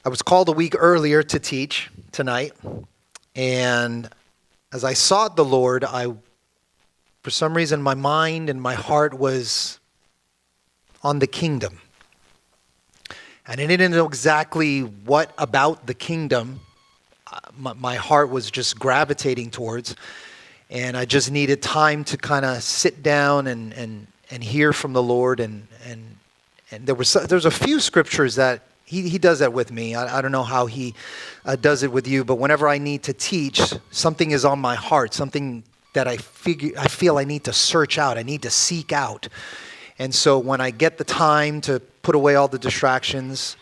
I was called a week earlier to teach tonight, and as I sought the Lord, for some reason, my mind and my heart was on the kingdom. And I didn't know exactly what about the kingdom my heart was just gravitating towards, and I just needed time to kind of sit down and hear from the Lord, and there's a few scriptures that He does that with me. I don't know how he does it with you, but whenever I need to teach, something is on my heart, something that I feel I need to search out, I need to seek out. And so when I get the time to put away all the distractions,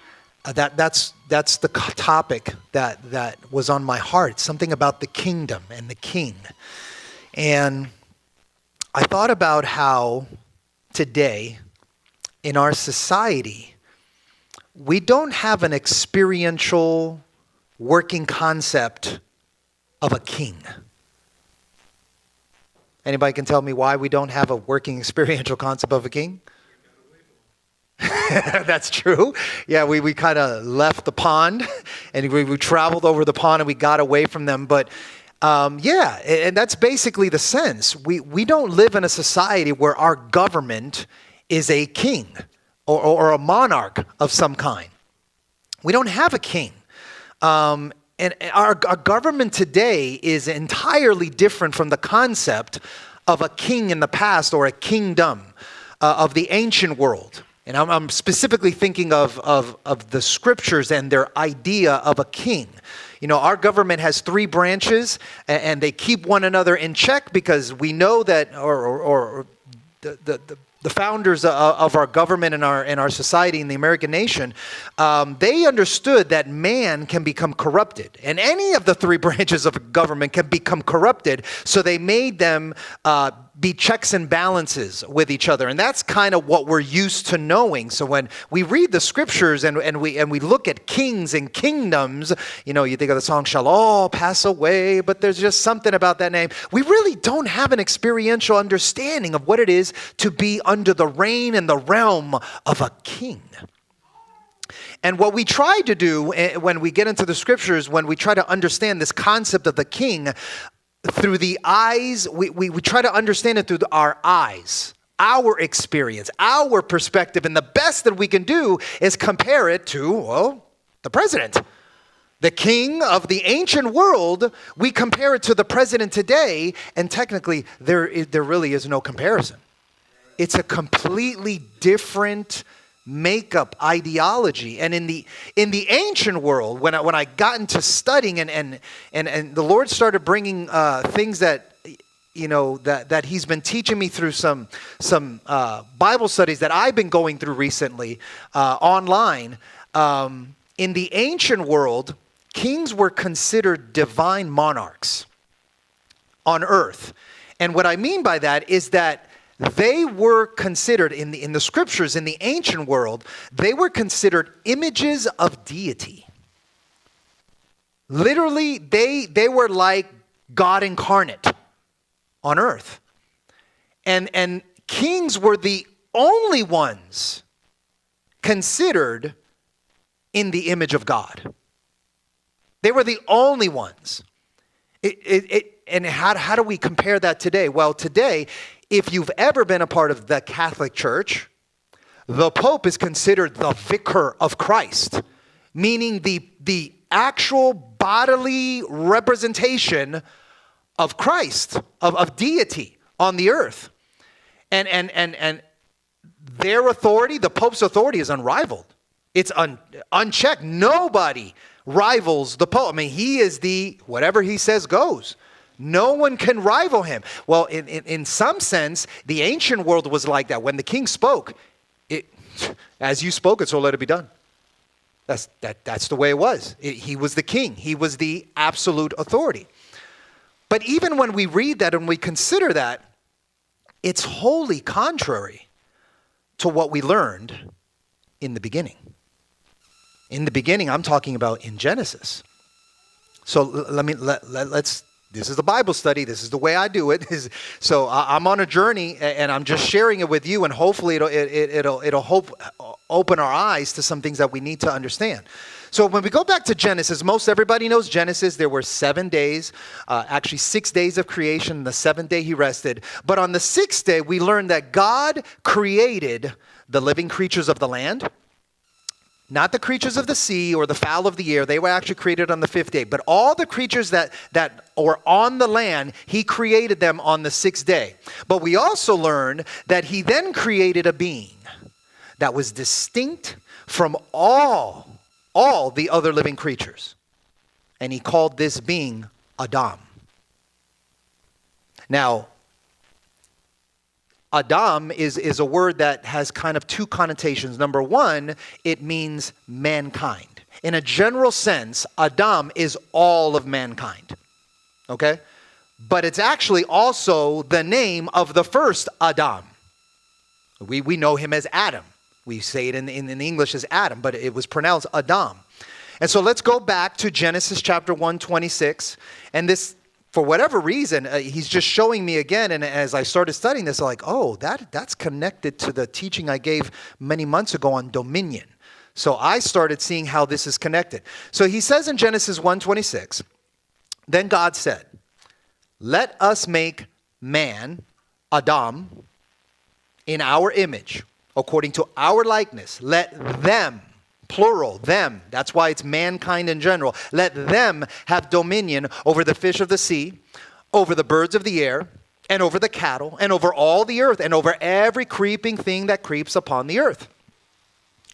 that's the topic that was on my heart, something about the kingdom and the king. And I thought about how today in our society, we don't have an experiential working concept of a king. Anybody can tell me why we don't have a working experiential concept of a king? That's true. Yeah, we kind of left the pond and we traveled over the pond and we got away from them. But yeah, and that's basically the sense. We don't live in a society where our government is a king or a monarch of some kind. We don't have a king. And our government today is entirely different from the concept of a king in the past or a kingdom of the ancient world. And I'm specifically thinking of the scriptures and their idea of a king. You know, our government has three branches, and they keep one another in check because we know that, or the founders of our government and our society in the American nation, they understood that man can become corrupted. And any of the three branches of government can become corrupted. So they made them be checks and balances with each other. And that's kind of what we're used to knowing. So when we read the scriptures and we look at kings and kingdoms, you know, you think of the song, shall all pass away, but there's just something about that name. We really don't have an experiential understanding of what it is to be under the reign and the realm of a king. And what we try to do when we get into the scriptures, when we try to understand this concept of the king, through the eyes, we try to understand it through our eyes, our experience, our perspective. And the best that we can do is compare it to, well, the president. The king of the ancient world, we compare it to the president today, and technically there really is no comparison. It's a completely different makeup, ideology. And in the ancient world, when I got into studying and the Lord started bringing things that, you know, that He's been teaching me through some Bible studies that I've been going through recently online. In the ancient world, kings were considered divine monarchs on earth. And what I mean by that is that they were considered in the scriptures, in the ancient world, they were considered images of deity. Literally, they were like God incarnate on earth. And kings were the only ones considered in the image of God. They were the only ones. And how do we compare that today? Well, today, if you've ever been a part of the Catholic Church, the Pope is considered the vicar of Christ, meaning the actual bodily representation of Christ, of deity on the earth. And their authority, the Pope's authority, is unrivaled. It's unchecked. Nobody rivals the Pope. I mean, he is whatever he says goes. No one can rival him. Well, in some sense, the ancient world was like that. When the king spoke, as you spoke it, so let it be done. That's the way it was. He was the king. He was the absolute authority. But even when we read that and we consider that, it's wholly contrary to what we learned in the beginning. In the beginning, I'm talking about in Genesis. So let's. This is a Bible study. This is the way I do it. So I'm on a journey, and I'm just sharing it with you, and hopefully it'll open our eyes to some things that we need to understand. So when we go back to Genesis, most everybody knows Genesis. There were 7 days, actually 6 days of creation. The seventh day he rested. But on the sixth day, we learned that God created the living creatures of the land, not the creatures of the sea or the fowl of the air. They were actually created on the fifth day. But all the creatures that were on the land, he created them on the sixth day. But we also learned that he then created a being that was distinct from all the other living creatures. And he called this being Adam. Now, Adam is a word that has kind of two connotations. Number one, it means mankind. In a general sense, Adam is all of mankind. Okay? But it's actually also the name of the first Adam. We know him as Adam. We say it in English as Adam, but it was pronounced Adam. And so let's go back to Genesis chapter 1:26. And this, for whatever reason, he's just showing me again. And as I started studying this, I'm like, oh, that's connected to the teaching I gave many months ago on dominion. So I started seeing how this is connected. So he says in Genesis 1:26, then God said, let us make man, Adam, in our image, according to our likeness. Let them, plural, them, that's why it's mankind in general, let them have dominion over the fish of the sea, over the birds of the air, and over the cattle, and over all the earth, and over every creeping thing that creeps upon the earth.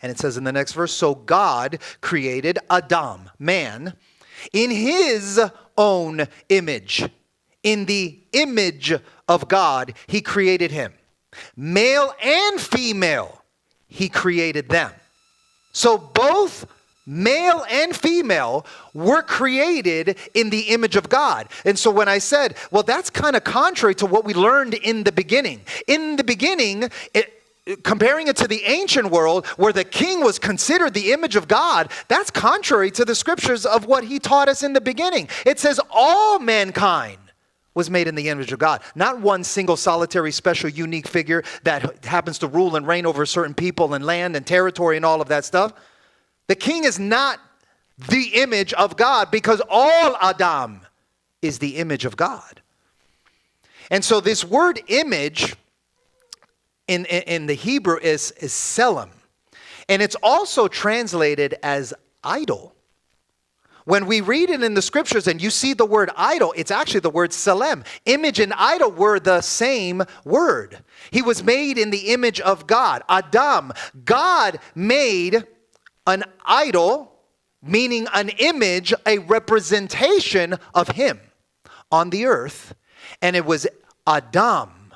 And it says in the next verse, so God created Adam, man, in his own image. In the image of God, he created him. Male and female, he created them. So both male and female were created in the image of God. And so when I said, well, that's kind of contrary to what we learned in the beginning. In the beginning, comparing it to the ancient world where the king was considered the image of God, that's contrary to the scriptures of what he taught us in the beginning. It says all mankind was made in the image of God. Not one single solitary special unique figure that happens to rule and reign over certain people and land and territory and all of that stuff. The king is not the image of God because all Adam is the image of God. And so this word image in the Hebrew is tselem. And it's also translated as idol. When we read it in the scriptures and you see the word idol, it's actually the word tselem. Image and idol were the same word. He was made in the image of God. Adam, God made an idol, meaning an image, a representation of him on the earth. And it was Adam,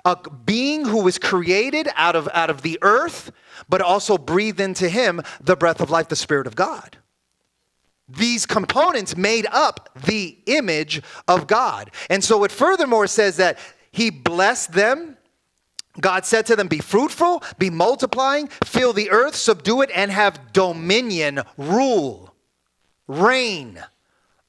a being who was created out of the earth, but also breathed into him the breath of life, the Spirit of God. These components made up the image of God. And so it furthermore says that he blessed them. God said to them, be fruitful, be multiplying, fill the earth, subdue it, and have dominion, rule, reign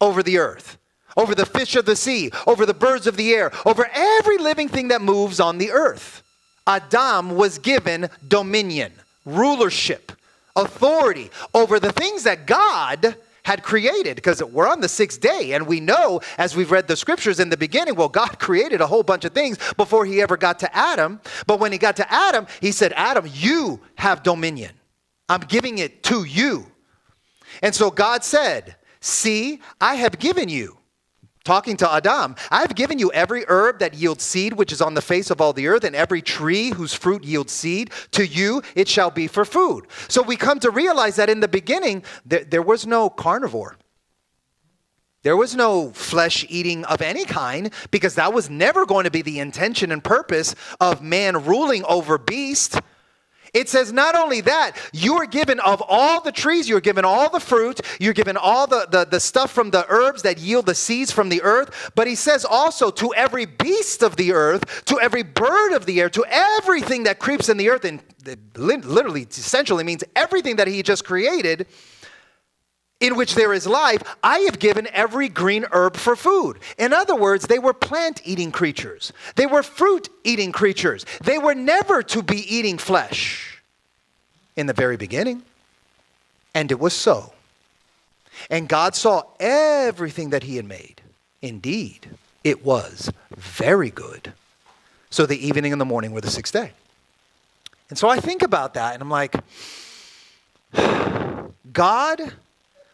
over the earth, over the fish of the sea, over the birds of the air, over every living thing that moves on the earth. Adam was given dominion, rulership, authority over the things that God had created, because we're on the sixth day, and we know, as we've read the scriptures in the beginning, well, God created a whole bunch of things before he ever got to Adam. But when he got to Adam, he said, Adam, you have dominion. I'm giving it to you. And so God said, see, I have given you, talking to Adam, I have given you every herb that yields seed, which is on the face of all the earth, and every tree whose fruit yields seed. To you it shall be for food. So we come to realize that in the beginning, there was no carnivore. There was no flesh eating of any kind, because that was never going to be the intention and purpose of man ruling over beast. It says not only that, you are given of all the trees, you're given all the fruit, you're given all the stuff from the herbs that yield the seeds from the earth. But he says also to every beast of the earth, to every bird of the air, to everything that creeps in the earth, and literally, essentially means everything that he just created, in which there is life, I have given every green herb for food. In other words, they were plant-eating creatures. They were fruit-eating creatures. They were never to be eating flesh in the very beginning. And it was so. And God saw everything that he had made. Indeed, it was very good. So the evening and the morning were the sixth day. And so I think about that and I'm like, God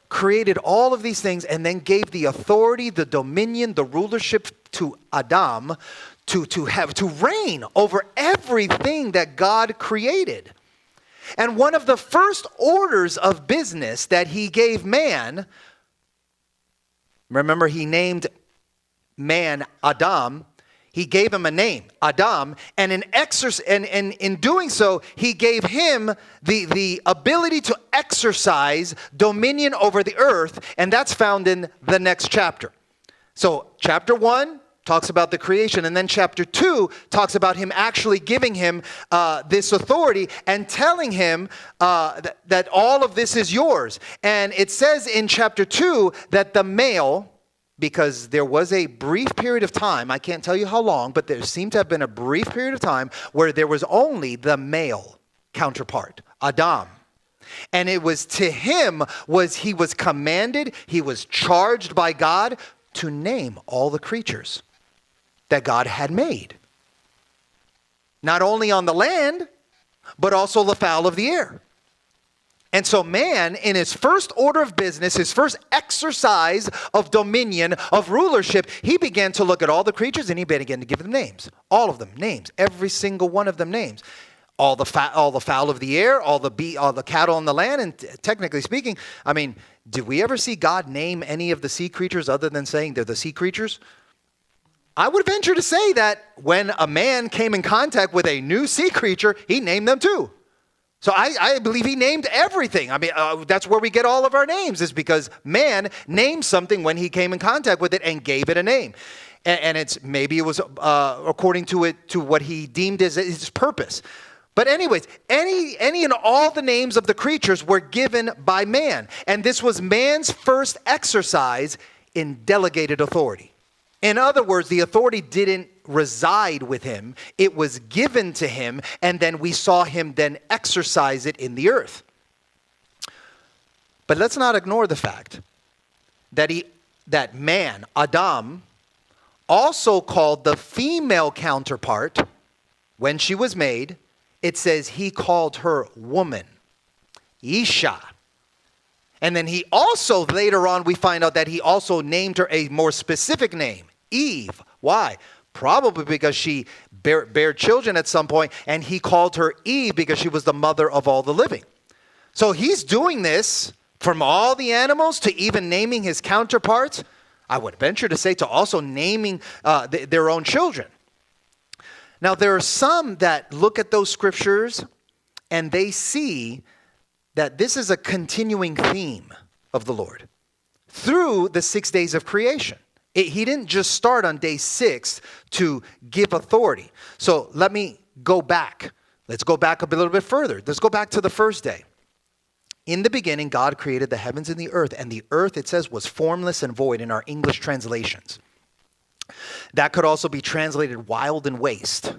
created all of these things and then gave the authority, the dominion, the rulership to Adam to reign over everything that God created. And one of the first orders of business that he gave man, remember he named man Adam, he gave him a name, Adam, and in doing so, he gave him the ability to exercise dominion over the earth, and that's found in the next chapter. So chapter 1 talks about the creation, and then chapter 2 talks about him actually giving him this authority and telling him that all of this is yours. And it says in chapter 2 that the male, because there was a brief period of time, I can't tell you how long, but there seemed to have been a brief period of time where there was only the male counterpart, Adam. And it was to him he was commanded, he was charged by God to name all the creatures that God had made. Not only on the land, but also the fowl of the air. And so man, in his first order of business, his first exercise of dominion, of rulership, he began to look at all the creatures and he began to give them names. All of them, names. Every single one of them names. All the fowl of the air, all the cattle on the land. And technically speaking, I mean, did we ever see God name any of the sea creatures other than saying they're the sea creatures? I would venture to say that when a man came in contact with a new sea creature, he named them too. So I believe he named everything. I mean, that's where we get all of our names, is because man named something when he came in contact with it and gave it a name. And maybe it was according to what he deemed as his purpose. But anyways, any and all the names of the creatures were given by man. And this was man's first exercise in delegated authority. In other words, the authority didn't reside with him. It was given to him, and then we saw him then exercise it in the earth. But let's not ignore the fact that man, Adam, also called the female counterpart, when she was made, it says he called her woman, Isha. And then he also, later on, we find out that he also named her a more specific name, Eve. Why? Probably because she bare children at some point, and he called her Eve because she was the mother of all the living. So he's doing this from all the animals to even naming his counterparts. I would venture to say to also naming their own children. Now, there are some that look at those scriptures and they see that this is a continuing theme of the Lord through the 6 days of creation. He didn't just start on day 6 to give authority. So let me go back. Let's go back a little bit further. Let's go back to the first day. In the beginning, God created the heavens and the earth. And the earth, it says, was formless and void in our English translations. That could also be translated wild and waste.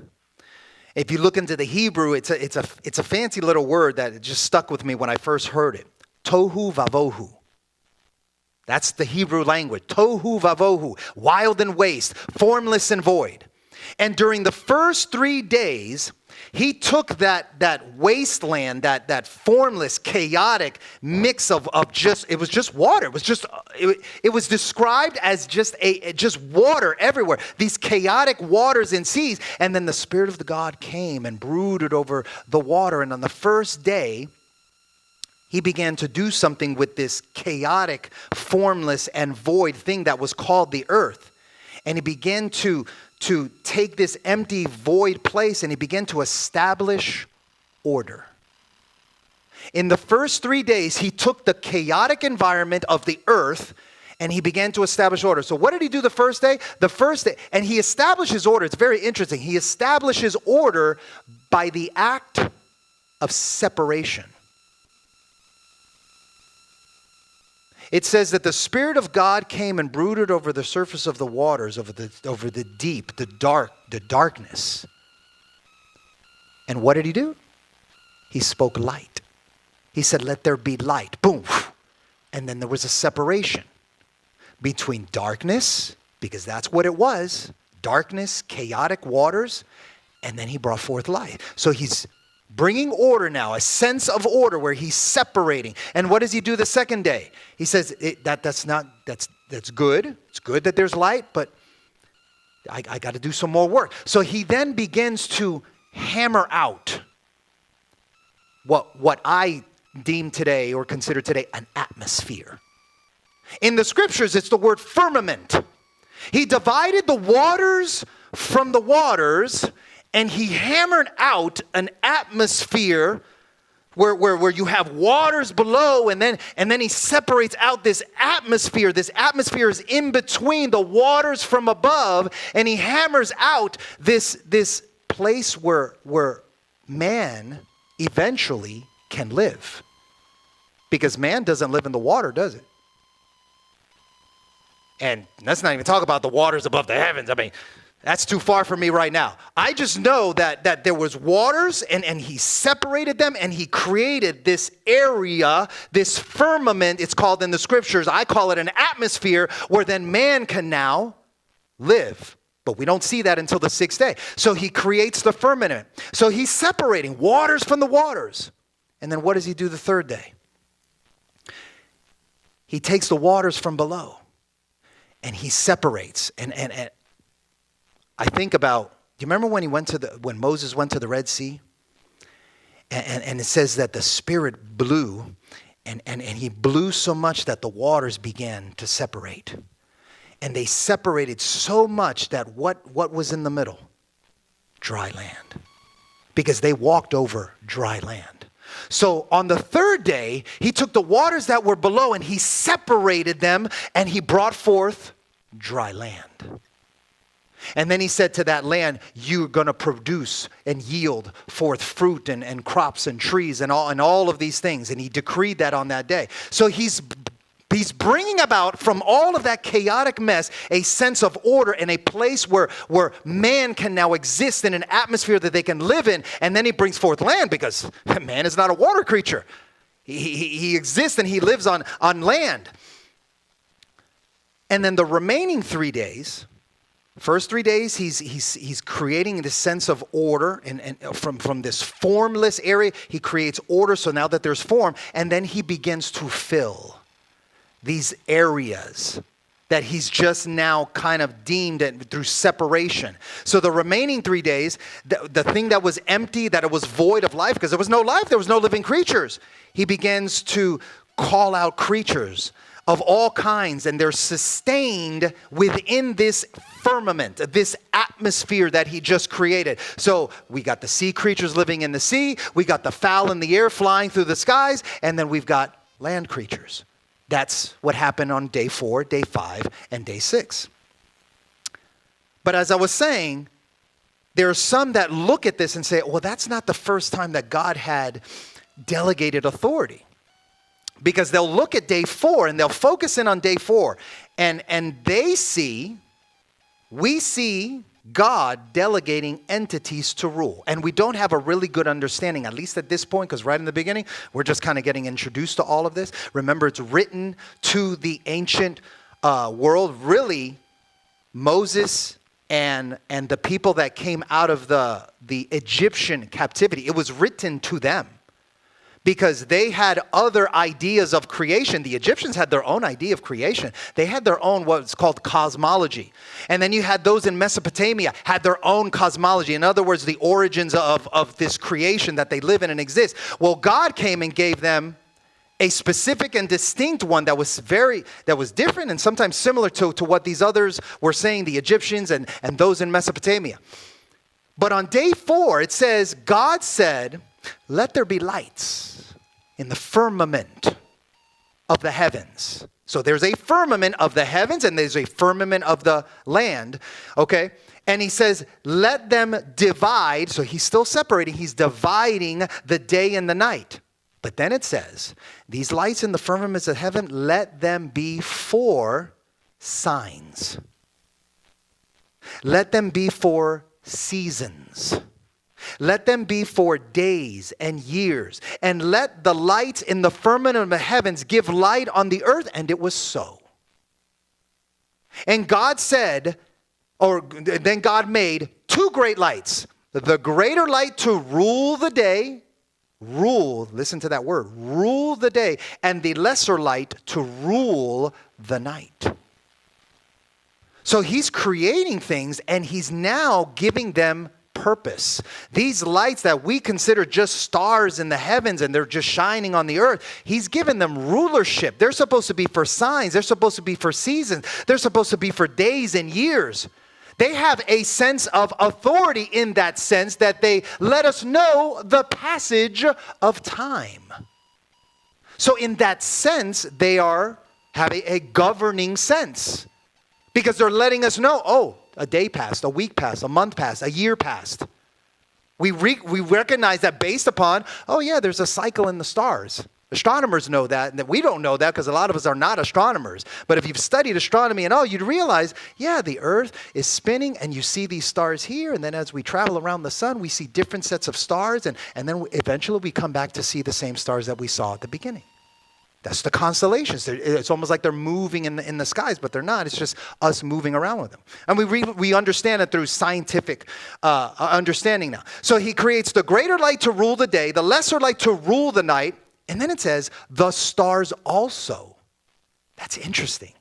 If you look into the Hebrew, it's a fancy little word that just stuck with me when I first heard it. Tohu vavohu. That's the Hebrew language. Tohu vavohu, wild and waste, formless and void. And during the first 3 days, he took that wasteland, that formless, chaotic mix of just, it was just water. It was described as just water everywhere. These chaotic waters and seas. And then the Spirit of the God came and brooded over the water. And on the first day, he began to do something with this chaotic, formless, and void thing that was called the earth. And he began to take this empty, void place, and he began to establish order. In the first 3 days, he took the chaotic environment of the earth and he began to establish order. So what did he do the first day? The first day, and he establishes order. It's very interesting. He establishes order by the act of separation. It says that the Spirit of God came and brooded over the surface of the waters, over the deep, the darkness. And what did he do? He spoke light. He said, let there be light. Boom. And then there was a separation between darkness, because that's what it was, darkness, chaotic waters, and then he brought forth light. So he's bringing order now, a sense of order where he's separating. And what does he do the second day? He says that's good. It's good that there's light, but I got to do some more work. So he then begins to hammer out what I deem today or consider today an atmosphere. In the scriptures, it's the word firmament. He divided the waters from the waters, and he hammered out an atmosphere where you have waters below, and then he separates out this atmosphere. This atmosphere is in between the waters from above, and he hammers out this place where man eventually can live. Because man doesn't live in the water, does it? And let's not even talk about the waters above the heavens. I mean, that's too far for me right now. I just know that there was waters, and he separated them, and he created this area, this firmament, it's called in the scriptures. I call it an atmosphere where then man can now live. But we don't see that until the sixth day. So he creates the firmament. So he's separating waters from the waters. And then what does he do the third day? He takes the waters from below and he separates. And I think about, do you remember when when Moses went to the Red Sea? And it says that the Spirit blew, and he blew so much that the waters began to separate. And they separated so much that what was in the middle? Dry land. Because they walked over dry land. So on the third day, he took the waters that were below and he separated them and he brought forth dry land. And then he said to that land, you're going to produce and yield forth fruit and crops and trees and all of these things. And he decreed that on that day. So he's bringing about from all of that chaotic mess a sense of order and a place where man can now exist in an atmosphere that they can live in. And then he brings forth land because man is not a water creature. He exists and he lives on land. And then the remaining 3 days, first 3 days, he's creating this sense of order and from this formless area, he creates order. So now that there's form, and then he begins to fill these areas that he's just now kind of deemed through separation. So the remaining 3 days, the thing that was empty, that it was void of life, because there was no life, there was no living creatures. He begins to call out creatures of all kinds, and they're sustained within this firmament, this atmosphere that he just created. So we got the sea creatures living in the sea, we got the fowl in the air flying through the skies, and then we've got land creatures. That's what happened on day 4, day 5, and day 6. But as I was saying, there are some that look at this and say, well, that's not the first time that God had delegated authority. Because they'll look at day 4 and they'll focus in on day 4. And we see God delegating entities to rule. And we don't have a really good understanding, at least at this point, because right in the beginning, we're just kind of getting introduced to all of this. Remember, it's written to the ancient world. Really, Moses and the people that came out of the Egyptian captivity, it was written to them. Because they had other ideas of creation. The Egyptians had their own idea of creation. They had their own what's called cosmology. And then you had those in Mesopotamia had their own cosmology. In other words, the origins of this creation that they live in and exist. Well, God came and gave them a specific and distinct one that was different and sometimes similar to what these others were saying, the Egyptians and those in Mesopotamia. But on day 4, it says, God said, let there be lights in the firmament of the heavens. So there's a firmament of the heavens and there's a firmament of the land. Okay. And he says, let them divide. So he's still separating. He's dividing the day and the night. But then it says, these lights in the firmaments of heaven, let them be for signs. Let them be for seasons. Let them be for days and years, and let the lights in the firmament of the heavens give light on the earth. And it was so. And God said, or then God made two great lights. The greater light to rule the day, listen to that word, rule the day, and the lesser light to rule the night. So he's creating things, and he's now giving them purpose. These lights that we consider just stars in the heavens and they're just shining on the earth, he's given them rulership. They're supposed to be for signs. They're supposed to be for seasons. They're supposed to be for days and years. They have a sense of authority in that sense that they let us know the passage of time. So in that sense, they have a governing sense, because they're letting us know, oh, a day passed, a week passed, a month passed, a year passed. We recognize that based upon, oh yeah, there's a cycle in the stars. Astronomers know that, and we don't know that because a lot of us are not astronomers. But if you've studied astronomy and all, you'd realize, yeah, the earth is spinning and you see these stars here. And then as we travel around the sun, we see different sets of stars. And then eventually we come back to see the same stars that we saw at the beginning. That's the constellations. It's almost like they're moving in the skies, but they're not. It's just us moving around with them. And we understand it through scientific understanding now. So he creates the greater light to rule the day, the lesser light to rule the night. And then it says, the stars also. That's interesting.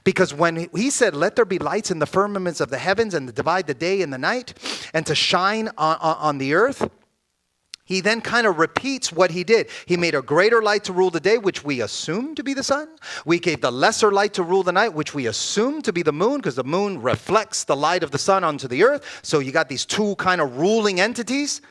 Because when he said, let there be lights in the firmaments of the heavens and to divide the day and the night and to shine on the earth, he then kind of repeats what he did. He made a greater light to rule the day, which we assume to be the sun. We gave the lesser light to rule the night, which we assume to be the moon, because the moon reflects the light of the sun onto the earth. So you got these two kind of ruling entities.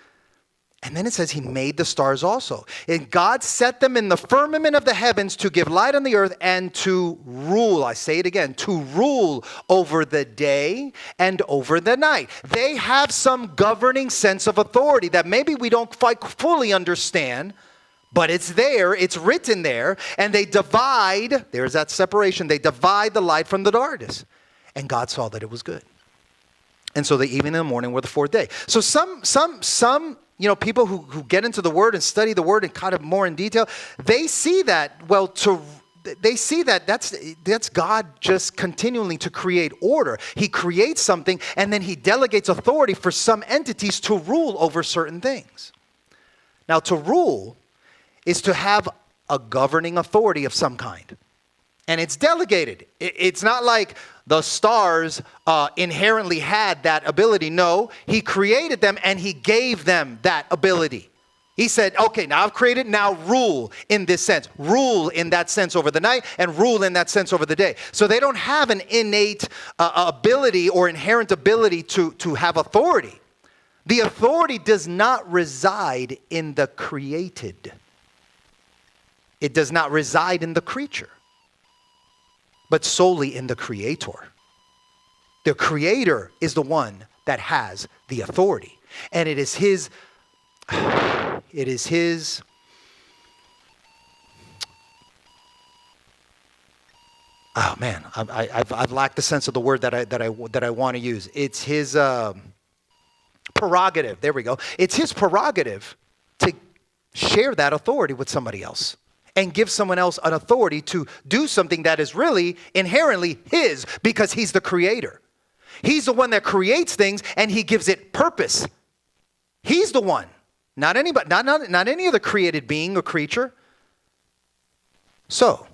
And then it says he made the stars also. And God set them in the firmament of the heavens to give light on the earth and to rule. I say it again, to rule over the day and over the night. They have some governing sense of authority that maybe we don't quite fully understand, but it's there, it's written there, and they divide, there's that separation, they divide the light from the darkness. And God saw that it was good. And so the evening and the morning were the fourth day. So some people who get into the Word and study the Word and kind of more in detail, they see that, that's God just continuing to create order. He creates something and then he delegates authority for some entities to rule over certain things. Now, to rule is to have a governing authority of some kind. And it's delegated. It's not like the stars inherently had that ability. No, he created them and he gave them that ability. He said, okay, now I've created, now rule in this sense. Rule in that sense over the night and rule in that sense over the day. So they don't have an innate ability or inherent ability to have authority. The authority does not reside in the created. It does not reside in the creature, but solely in the Creator. The Creator is the one that has the authority. And it is his, oh man, I've lacked the sense of the word that I want to use. It's his prerogative. There we go. It's his prerogative to share that authority with somebody else and give someone else an authority to do something that is really inherently his, because he's the creator. He's the one that creates things and he gives it purpose. He's the one, not anybody, not any other created being or creature. So,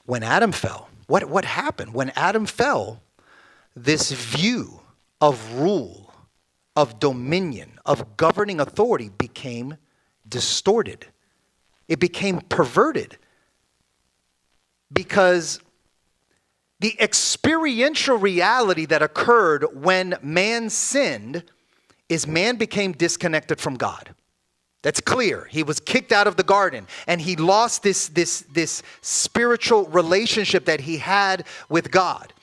when Adam fell, what happened? When Adam fell, this view of rule, of dominion, of governing authority became distorted. It became perverted, because the experiential reality that occurred when man sinned is man became disconnected from God. That's clear. He was kicked out of the garden and he lost this spiritual relationship that he had with God.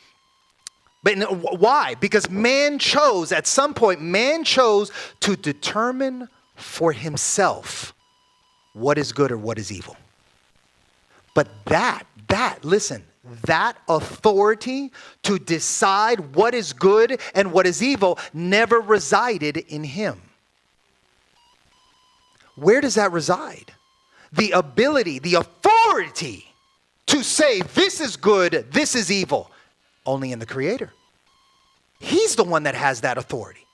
But why? Because at some point, man chose to determine for himself what is good or what is evil. But that authority to decide what is good and what is evil never resided in him. Where does that reside? The ability, the authority to say this is good, this is evil, only in the Creator. He's the one that has that authority.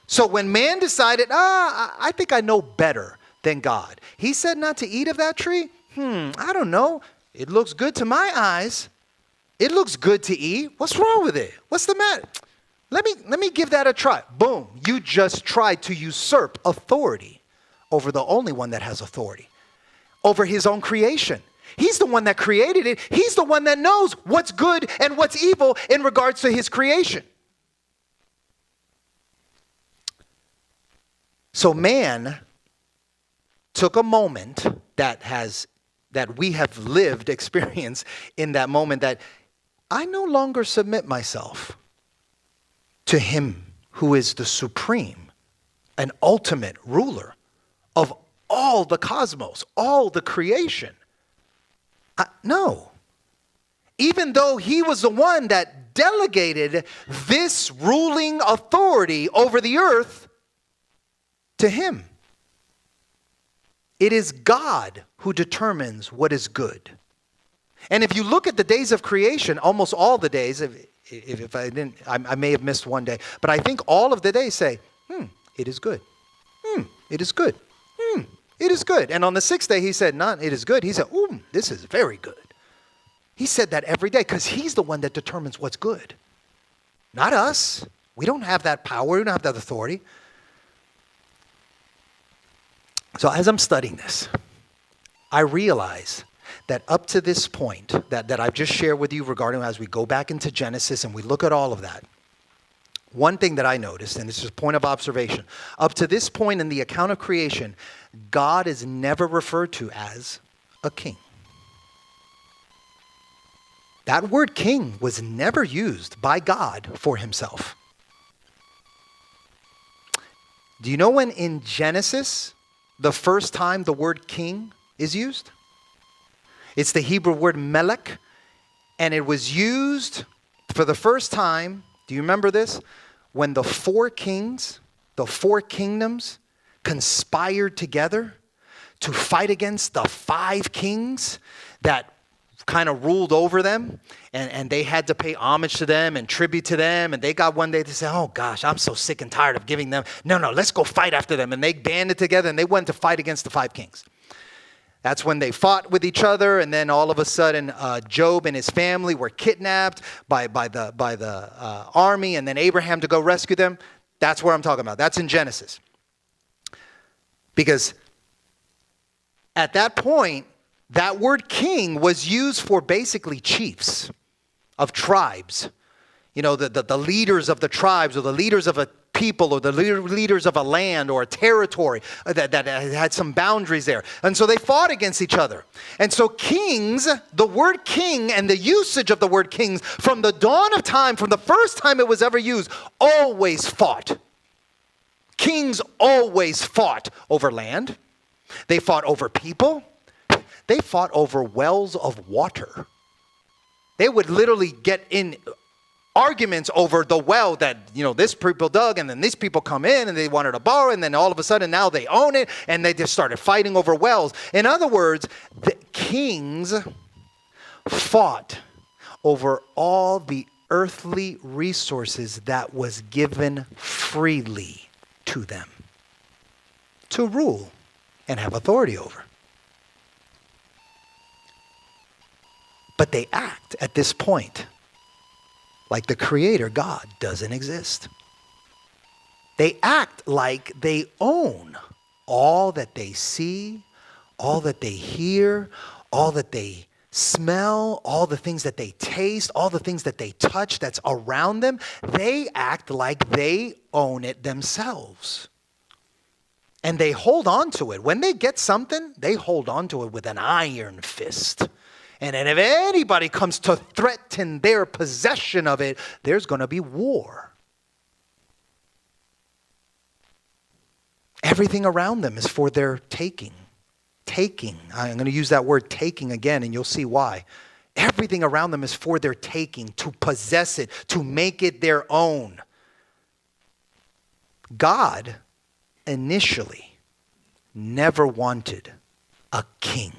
So when man decided, I think I know better than God. He said not to eat of that tree. I don't know. It looks good to my eyes. It looks good to eat. What's wrong with it? What's the matter? Let me give that a try. Boom. You just tried to usurp authority over the only one that has authority, over his own creation. He's the one that created it. He's the one that knows what's good and what's evil in regards to his creation. So man took a moment that we have lived, experienced in that moment, that I no longer submit myself to him who is the supreme and ultimate ruler of all the cosmos, all the creation. No. Even though he was the one that delegated this ruling authority over the earth to him. It is God who determines what is good. And if you look at the days of creation, almost all the days, if I didn't, I may have missed one day, but I think all of the days say, it is good. It is good. It is good. And on the sixth day, he said, not it is good. He said, this is very good. He said that every day because he's the one that determines what's good. Not us. We don't have that power. We don't have that authority. So as I'm studying this, I realize that up to this point that I've just shared with you regarding as we go back into Genesis and we look at all of that, one thing that I noticed, and this is a point of observation, up to this point in the account of creation, God is never referred to as a king. That word king was never used by God for himself. Do you know when in Genesis, the first time the word king is used? It's the Hebrew word melech, and it was used for the first time, do you remember this? When the four kings, the four kingdoms conspired together to fight against the five kings that kind of ruled over them, and they had to pay homage to them and tribute to them, and they got one day to say, oh gosh, I'm so sick and tired of giving them, no, let's go fight after them. And they banded together and they went to fight against the five kings. That's when they fought with each other, and then all of a sudden Job and his family were kidnapped by the army, and then Abraham to go rescue them. That's what I'm talking about. That's in Genesis. Because at that point, that word king was used for basically chiefs of tribes. You know, the leaders of the tribes, or the leaders of a people, or the leaders of a land or a territory that had some boundaries there. And so they fought against each other. And so kings, the word king and the usage of the word kings from the dawn of time, from the first time it was ever used, always fought. Kings always fought over land. They fought over people. They fought over wells of water. They would literally get in arguments over the well that, this people dug, and then these people come in and they wanted to borrow, and then all of a sudden now they own it, and they just started fighting over wells. In other words, the kings fought over all the earthly resources that was given freely to them to rule and have authority over. But they act at this point like the Creator God doesn't exist. They act like they own all that they see, all that they hear, all that they smell, all the things that they taste, all the things that they touch that's around them. They act like they own it themselves. And they hold on to it. When they get something, they hold on to it with an iron fist. And if anybody comes to threaten their possession of it, there's going to be war. Everything around them is for their taking. Taking. I'm going to use that word taking again, and you'll see why. Everything around them is for their taking, to possess it, to make it their own. God initially never wanted a king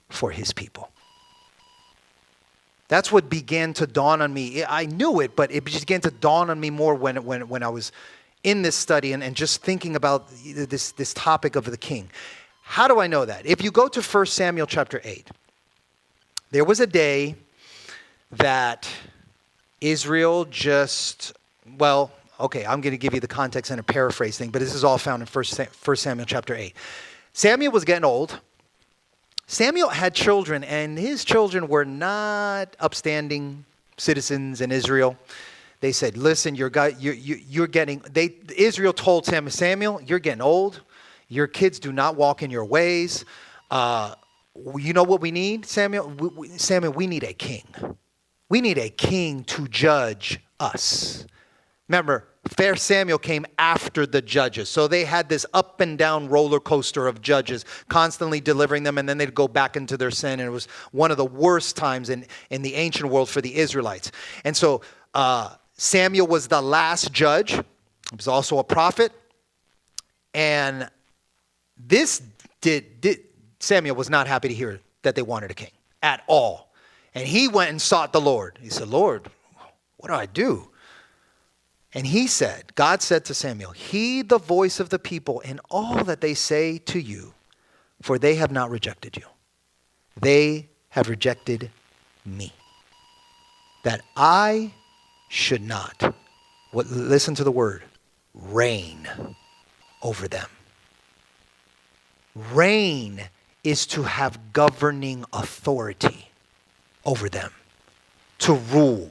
for his people. That's what began to dawn on me. I knew it, but it just began to dawn on me more when I was in this study and just thinking about this topic of the king. How do I know that? If you go to 1 Samuel chapter 8, there was a day that Israel I'm going to give you the context and a paraphrase thing, but this is all found in 1 Samuel chapter 8. Samuel was getting old. Samuel had children, and his children were not upstanding citizens in Israel. They said, listen, Israel told Samuel, you're getting old. Your kids do not walk in your ways. You know what we need, Samuel? Samuel, we need a king. We need a king to judge us. Remember, 1 Samuel came after the judges. So they had this up and down roller coaster of judges constantly delivering them, and then they'd go back into their sin. And it was one of the worst times in the ancient world for the Israelites. And so Samuel was the last judge. He was also a prophet. And Samuel was not happy to hear that they wanted a king at all. And he went and sought the Lord. He said, Lord, what do I do? And God said to Samuel, heed the voice of the people in all that they say to you, for they have not rejected you. They have rejected me. That I should not, listen to the word, reign over them. Reign is to have governing authority over them, to rule.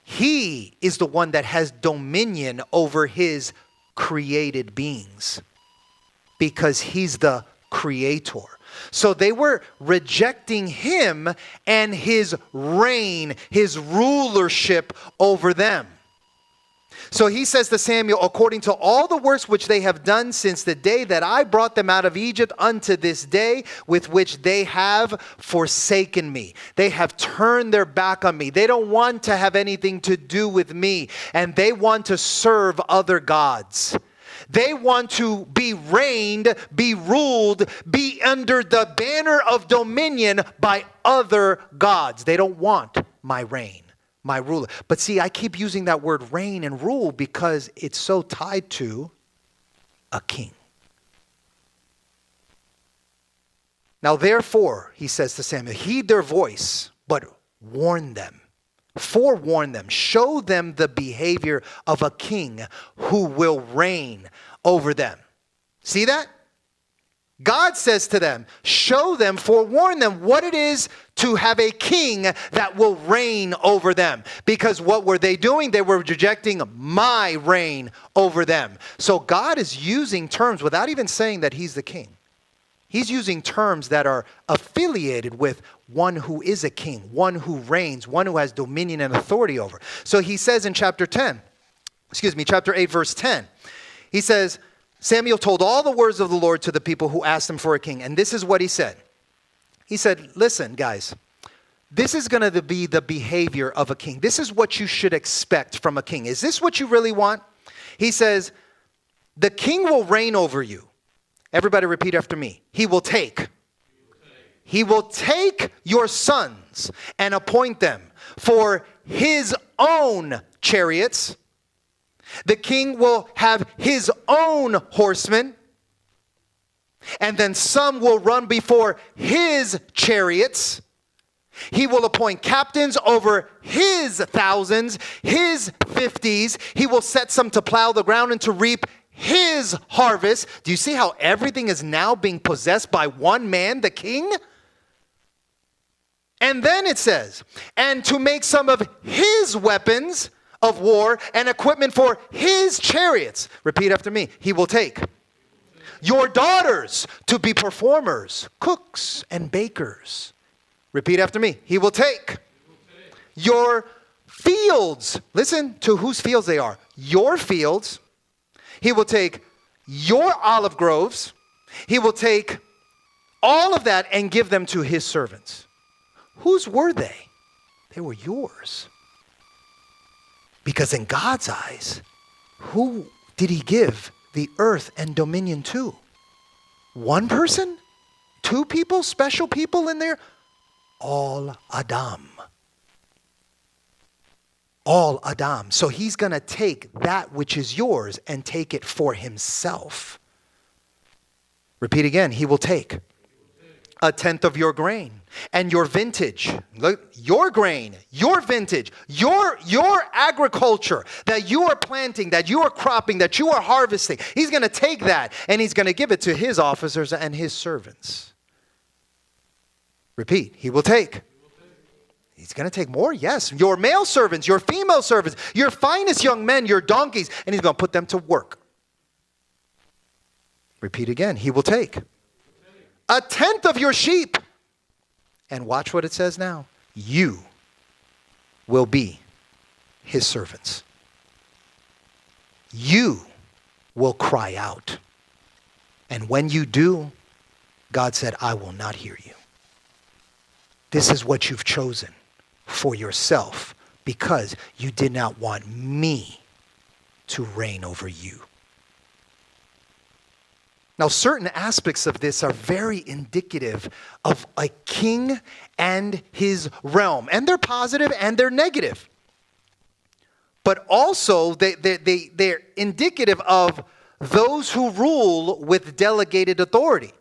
He is the one that has dominion over his created beings because he's the creator. So they were rejecting him and his reign, his rulership over them. So he says to Samuel, according to all the works which they have done since the day that I brought them out of Egypt unto this day, with which they have forsaken me. They have turned their back on me. They don't want to have anything to do with me, and they want to serve other gods. They want to be reigned, be ruled, be under the banner of dominion by other gods. They don't want my reign, my ruler. But see, I keep using that word reign and rule because it's so tied to a king. Now, therefore, he says to Samuel, heed their voice, but warn them, forewarn them, show them the behavior of a king who will reign over them. See that? God says to them, show them, forewarn them what it is to have a king that will reign over them. Because what were they doing? They were rejecting my reign over them. So God is using terms without even saying that he's the king. He's using terms that are affiliated with one who is a king, one who reigns, one who has dominion and authority over. So he says in chapter 8, verse 10, he says, Samuel told all the words of the Lord to the people who asked him for a king. And this is what he said. He said, listen, guys, this is going to be the behavior of a king. This is what you should expect from a king. Is this what you really want? He says, the king will reign over you. Everybody repeat after me. He will take your sons and appoint them for his own chariots. The king will have his own horsemen, and then some will run before his chariots. He will appoint captains over his thousands, his 50s. He will set some to plow the ground and to reap his harvest. Do you see how everything is now being possessed by one man, the king? And then it says, and to make some of his weapons of war and equipment for his chariots. Repeat after me. He will take your daughters to be performers, cooks, and bakers. Repeat after me. He will take your fields. Listen to whose fields they are. Your fields. He will take your olive groves. He will take all of that and give them to his servants. Whose were they? They were yours. Because in God's eyes, who did he give the earth and dominion to? One person? Two people? Special people in there? All Adam. All Adam. So he's going to take that which is yours and take it for himself. Repeat again. He will take a tenth of your grain and your vintage. Look, your grain, your vintage, your agriculture that you are planting, that you are cropping, that you are harvesting. He's going to take that and he's going to give it to his officers and his servants. Repeat. He will take. He's going to take more, yes. Your male servants, your female servants, your finest young men, your donkeys, and he's going to put them to work. Repeat again. He will take a tenth of your sheep. And watch what it says now. You will be his servants. You will cry out. And when you do, God said, I will not hear you. This is what you've chosen for yourself because you did not want me to reign over you. Now, certain aspects of this are very indicative of a king and his realm. And they're positive and they're negative. But also, they're indicative of those who rule with delegated authority.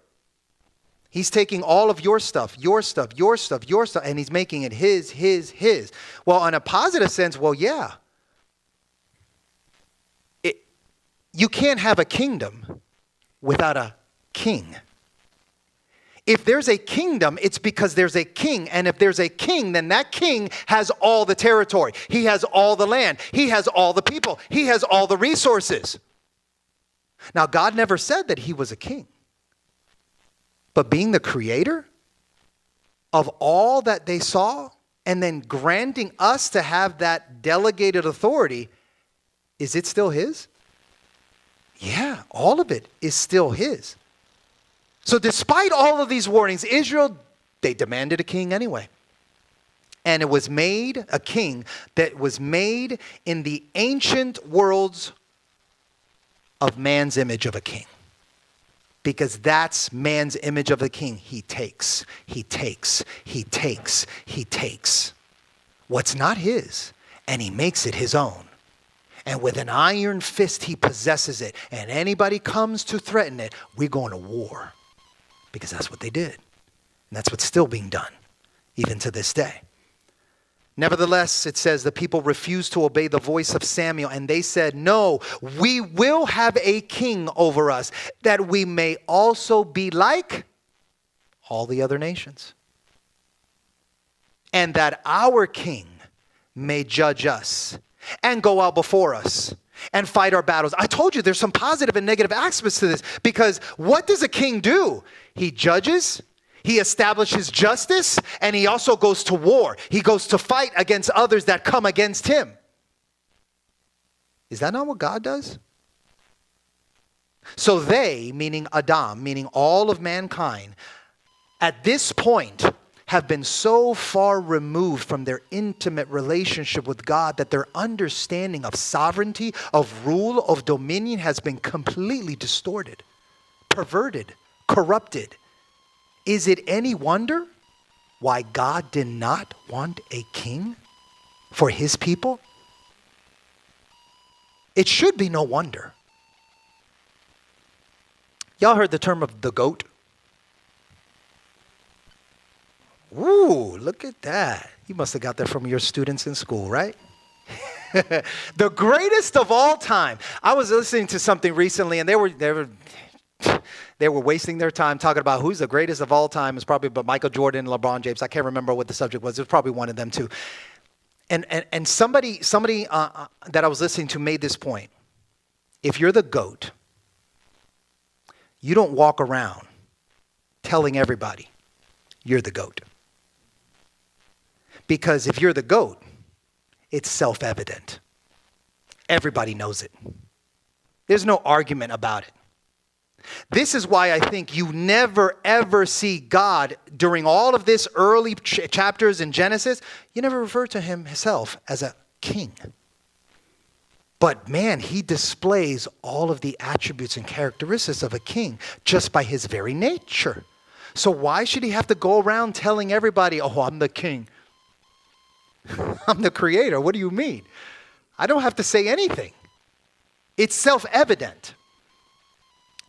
He's taking all of your stuff, and he's making it his. Well, in a positive sense, well, yeah. You can't have a kingdom without a king. If there's a kingdom, it's because there's a king. And if there's a king, then that king has all the territory. He has all the land. He has all the people. He has all the resources. Now, God never said that he was a king. But being the creator of all that they saw and then granting us to have that delegated authority, is it still his? Yeah, all of it is still his. So despite all of these warnings, Israel, they demanded a king anyway. And it was made a king that was made in the ancient worlds of man's image of a king. Because that's man's image of the king. He takes. What's not his, and he makes it his own. And with an iron fist, he possesses it. And anybody comes to threaten it, we're going to war. Because that's what they did. And that's what's still being done, even to this day. Nevertheless, it says the people refused to obey the voice of Samuel. And they said, no, we will have a king over us, that we may also be like all the other nations. And that our king may judge us and go out before us and fight our battles. I told you there's some positive and negative aspects to this, because what does a king do? He judges, he establishes justice, and he also goes to war. He goes to fight against others that come against him. Is that not what God does? So they, meaning Adam, meaning all of mankind, at this point have been so far removed from their intimate relationship with God that their understanding of sovereignty, of rule, of dominion has been completely distorted, perverted, corrupted. Is it any wonder why God did not want a king for his people? It should be no wonder. Y'all heard the term of the goat? Ooh, look at that. You must have got that from your students in school, right? The greatest of all time. I was listening to something recently, and they were wasting their time talking about who's the greatest of all time. It's probably about Michael Jordan and LeBron James. I can't remember what the subject was. It was probably one of them too. And somebody that I was listening to made this point. If you're the GOAT, you don't walk around telling everybody you're the GOAT. Because if you're the GOAT, it's self-evident. Everybody knows it. There's no argument about it. This is why I think you never, ever see God during all of this early chapters in Genesis. You never refer to himself as a king. But man, he displays all of the attributes and characteristics of a king just by his very nature. So why should he have to go around telling everybody, oh, I'm the king? I'm the creator. What do you mean? I don't have to say anything. It's self-evident.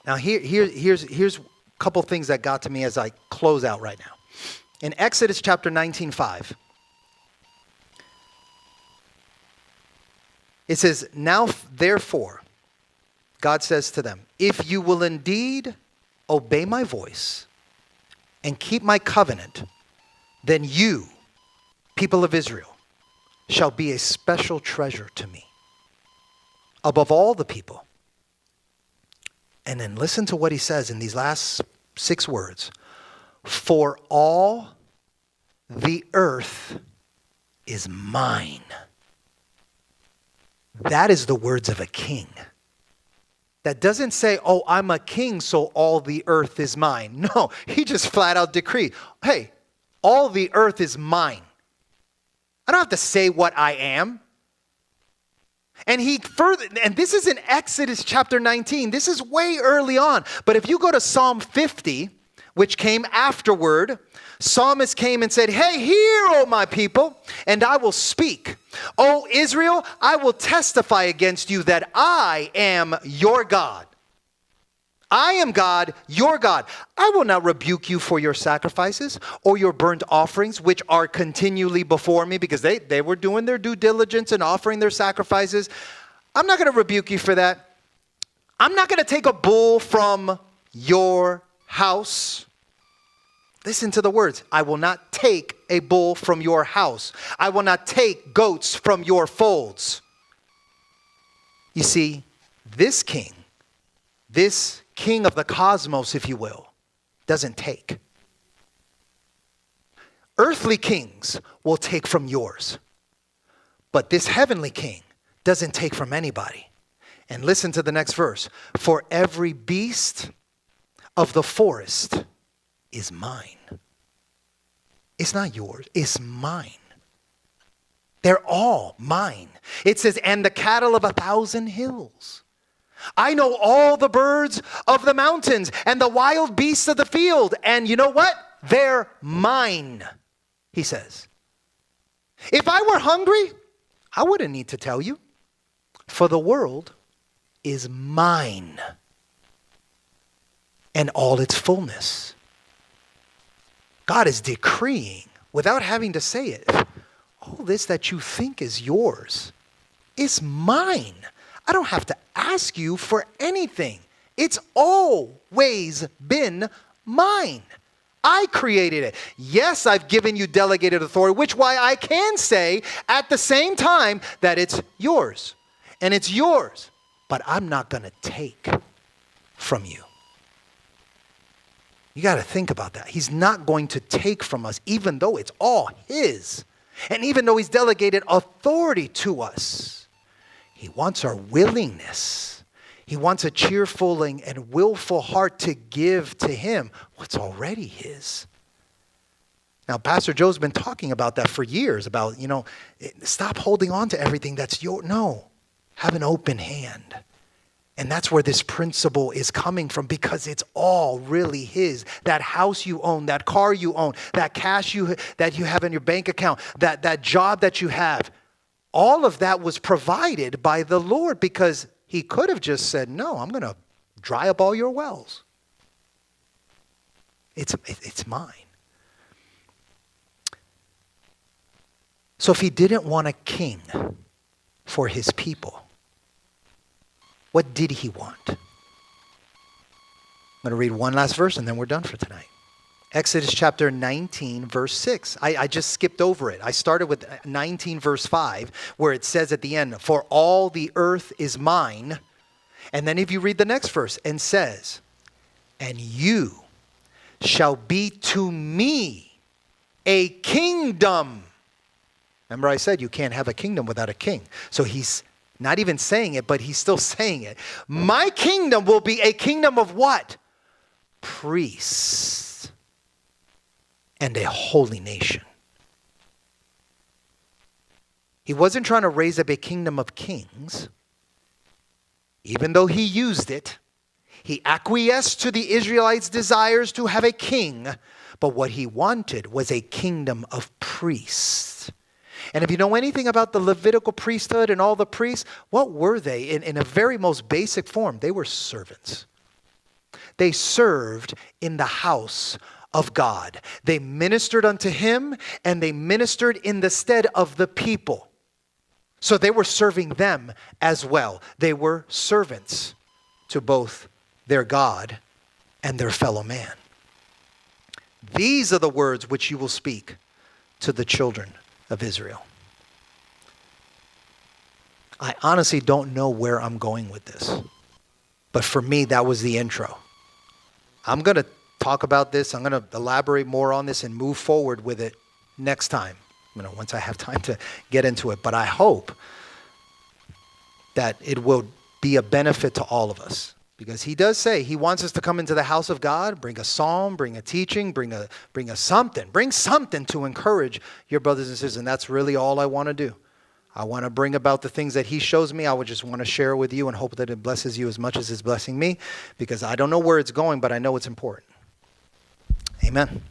Now here's a couple things that got to me as I close out right now. In Exodus chapter 19:5, it says, now therefore, God says to them, if you will indeed obey my voice and keep my covenant, then you, people of Israel, shall be a special treasure to me above all the people. And then listen to what he says in these last 6 words. For all the earth is mine. That is the words of a king. That doesn't say, oh, I'm a king, so all the earth is mine. No, he just flat out decreed, hey, all the earth is mine. I don't have to say what I am. And and this is in Exodus chapter 19. This is way early on. But if you go to Psalm 50, which came afterward, psalmist came and said, hey, hear, O my people, and I will speak. O Israel, I will testify against you that I am your God. I am God, your God. I will not rebuke you for your sacrifices or your burnt offerings, which are continually before me, because they were doing their due diligence and offering their sacrifices. I'm not going to rebuke you for that. I'm not going to take a bull from your house. Listen to the words. I will not take a bull from your house. I will not take goats from your folds. You see, this king of the cosmos, if you will, doesn't take. Earthly kings will take from yours. But this heavenly king doesn't take from anybody. And listen to the next verse. For every beast of the forest is mine. It's not yours. It's mine. They're all mine. It says, and the cattle of 1,000 hills. I know all the birds of the mountains and the wild beasts of the field. And you know what? They're mine, he says. If I were hungry, I wouldn't need to tell you. For the world is mine and all its fullness. God is decreeing, without having to say it, all this that you think is yours is mine. I don't have to ask you for anything. It's always been mine. I created it. Yes, I've given you delegated authority, which why I can say at the same time that it's yours. And it's yours. But I'm not going to take from you. You got to think about that. He's not going to take from us, even though it's all his. And even though he's delegated authority to us. He wants our willingness. He wants a cheerful and willful heart to give to him what's already his. Now, Pastor Joe's been talking about that for years, about, stop holding on to everything that's yours. No, have an open hand. And that's where this principle is coming from, because it's all really his. That house you own, that car you own, that cash that you have in your bank account, that job that you have. All of that was provided by the Lord, because he could have just said, no, I'm going to dry up all your wells. It's mine. So if he didn't want a king for his people, what did he want? I'm going to read one last verse and then we're done for tonight. Exodus chapter 19, verse 6. I just skipped over it. I started with 19, verse 5, where it says at the end, for all the earth is mine. And then if you read the next verse, and says, and you shall be to me a kingdom. Remember I said you can't have a kingdom without a king. So he's not even saying it, but he's still saying it. My kingdom will be a kingdom of what? Priests. And a holy nation. He wasn't trying to raise up a kingdom of kings. even though he used it, he acquiesced to the Israelites' desires to have a king, but what he wanted was a kingdom of priests. And if you know anything about the Levitical priesthood and all the priests, what were they? In a very most basic form, they were servants. They served in the house of God. They ministered unto him, and they ministered in the stead of the people. So they were serving them as well. They were servants to both their God and their fellow man. These are the words which you will speak to the children of Israel. I honestly don't know where I'm going with this, but for me, that was the intro. I'm going to talk about this. I'm going to elaborate more on this and move forward with it next time, once I have time to get into it. But I hope that it will be a benefit to all of us, because he does say he wants us to come into the house of God, bring a psalm, bring a teaching, bring something to encourage your brothers and sisters. And that's really all I want to do. I want to bring about the things that he shows me. I would just want to share with you and hope that it blesses you as much as it's blessing me, because I don't know where it's going, but I know it's important. Amen.